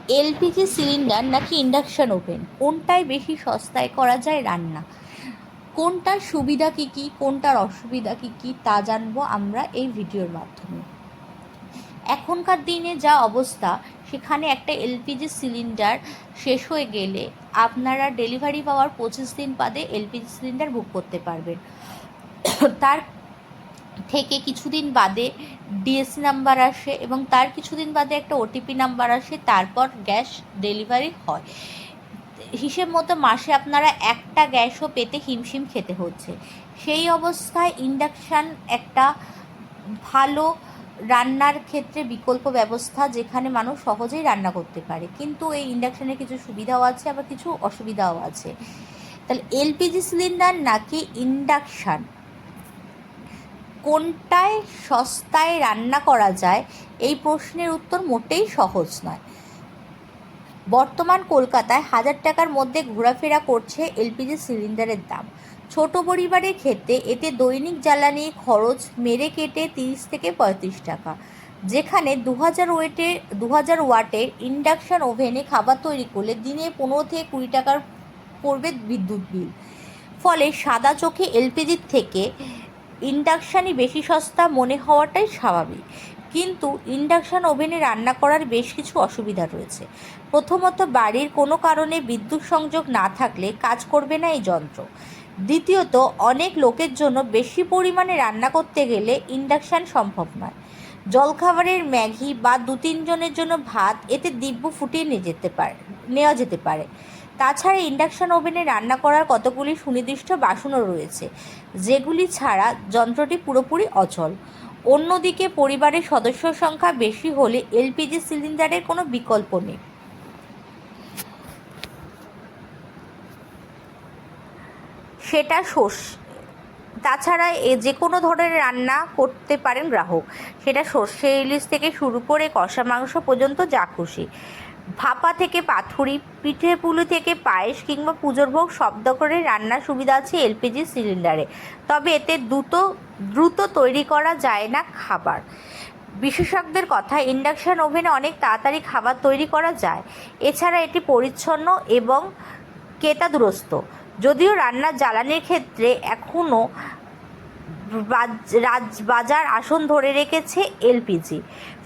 LPG cylinder নাকি induction oven, কোনটায় বেশি সস্তায় করা যায় রান্না, কোনটার সুবিধা কী কী, কোনটার অসুবিধা কী কী, তা জানবো আমরা এই ভিডিওর মাধ্যমে। এখনকার দিনে যা অবস্থা, সেখানে একটা এলপিজি সিলিন্ডার শেষ হয়ে গেলে আপনারা ডেলিভারি পাওয়ার 25 দিন বাদে এলপিজি সিলিন্ডার বুক করতে পারবেন। তার থেকে কিছুদিন বাদে ডিএসসি নাম্বার আসে এবং তার কিছুদিন বাদে একটা ওটিপি নাম্বার আসে, তারপর গ্যাস ডেলিভারি হয়। হিসেব মতো মাসে আপনারা একটা গ্যাসও পেতে হিমশিম খেতে হচ্ছে। সেই অবস্থায় ইন্ডাকশান একটা ভালো রান্নার ক্ষেত্রে বিকল্প ব্যবস্থা, যেখানে মানুষ সহজেই রান্না করতে পারে। কিন্তু এই ইন্ডাকশানের কিছু সুবিধাও আছে, আবার কিছু অসুবিধাও আছে। তাহলে এলপিজি সিলিন্ডার নাকি ইন্ডাকশান, কোনটায় সস্তায় রান্না করা যায়, এই প্রশ্নের উত্তর মোটেই সহজ নয়। বর্তমান কলকাতায় 1000 টাকার মধ্যে ঘোরাফেরা করছে এলপিজি সিলিন্ডারের দাম। ছোট পরিবারের ক্ষেত্রে এতে দৈনিক জ্বালানি খরচ মেরে কেটে 30 থেকে 35 টাকা, যেখানে 2000 ওয়াটের ইন্ডাকশান ওভেনে খাবার তৈরি করলে দিনে 15 থেকে 20 টাকার পড়বে বিদ্যুৎ বিল। ফলে সাদা চোখে এলপিজির থেকে ইন্ডাকশানই বেশি সস্তা মনে হওয়াটাই স্বাভাবিক। কিন্তু ইন্ডাকশান ওভেনে রান্না করার বেশ কিছু অসুবিধা রয়েছে। প্রথমত, বাড়ির কোনো কারণে বিদ্যুৎ সংযোগ না থাকলে কাজ করবে না এই যন্ত্র। দ্বিতীয়ত, অনেক লোকের জন্য বেশি পরিমাণে রান্না করতে গেলে ইন্ডাকশান সম্ভব নয়। জলখাবারের ম্যাগি বা 2-3 জনের জন্য ভাত এতে দিব্য ফুটিয়ে নেওয়া যেতে পারে। তাছাড়া ইন্ডাকশান ওভেনে রান্না করার কতগুলি সুনির্দিষ্ট বাসনও রয়েছে, যেগুলি ছাড়া যন্ত্রটি পুরোপুরি অচল। অন্যদিকে পরিবারের সদস্য সংখ্যা বেশি হলে এলপিজি সিলিন্ডারের কোনো বিকল্প নেই। সেটা তাছাড়া যে কোনো ধরনের রান্না করতে পারেন গ্রাহক, সেটা সর্ষে ইলিশ থেকে শুরু করে কষা মাংস পর্যন্ত যা খুশি। ভাপা থেকে পাতুরি, পিঠে পুলি থেকে পায়েস কিংবা পুজোর ভোগ শব্দ করে রান্নার সুবিধা আছে এলপিজি সিলিন্ডারে। তবে এতে দ্রুত তৈরি করা যায় না খাবার। বিশেষজ্ঞদের কথা, ইন্ডাকশান ওভেনে অনেক তাড়াতাড়ি খাবার তৈরি করা যায়। এছাড়া এটি পরিচ্ছন্ন এবং কেতাদুরস্ত। যদিও রান্নার জ্বালানির ক্ষেত্রে এখনও বাজার আসন ধরে রেখেছে এলপিজি।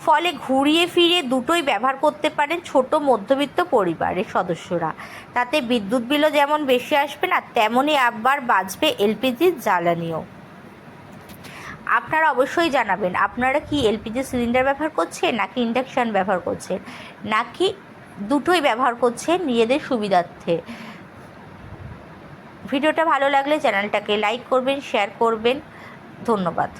ফলে ঘুরিয়ে ফিরিয়ে দুটোই ব্যবহার করতে পারেন ছোট মধ্যবিত্ত পরিবারের সদস্যরা। তাতে বিদ্যুৎ বিলও যেমন বেশি আসবে না, তেমনই আবার বাঁচবে এলপিজির জ্বালানিও। আপনারা অবশ্যই জানাবেন, আপনারা কি এলপিজি সিলিন্ডার ব্যবহার করছেন, নাকি ইন্ডাকশান ব্যবহার করছেন, নাকি দুটোই ব্যবহার করছেন নিজেদের সুবিধার্থে। ভিডিওটা ভালো লাগলে চ্যানেলটাকে লাইক করবেন, শেয়ার করবেন। ধন্যবাদ।